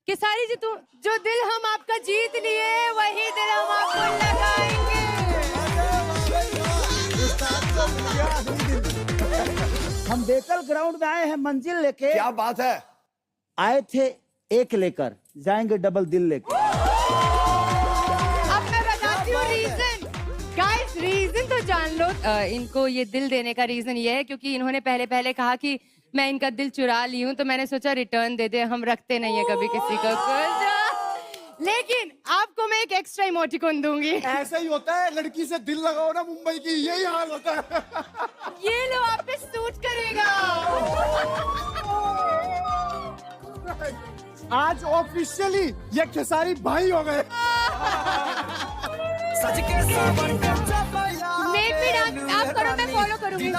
खेसारी जी, तुम जो दिल हम आपका जीत लिए वही दिल हम आपको लगाएंगे। हम बेकल ग्राउंड में आए हैं मंजिल लेके। क्या बात है। आए थे एक लेकर, जाएंगे डबल दिल लेकर। अब मैं बताती हूँ रीजन। गाइस रीजन तो जान लो। इनको ये दिल देने का रीजन ये है क्योंकि इन्होंने पहले कहा कि मैं इनका दिल चुरा ली हूँ, तो मैंने सोचा रिटर्न दे दे, हम रखते नहीं है कभी किसी का कुछ। लेकिन आपको मैं एक एक्स्ट्रा इमोटिकॉन दूंगी। ऐसा ही होता है, लड़की से दिल लगाओ ना मुंबई की, यही हाल होता है। ये लो आप पे सूट करेगा। आज ऑफिशियली ये खेसारी भाई हो गए। मेक मी डांस आप करो, मैं फॉलो करूंगी।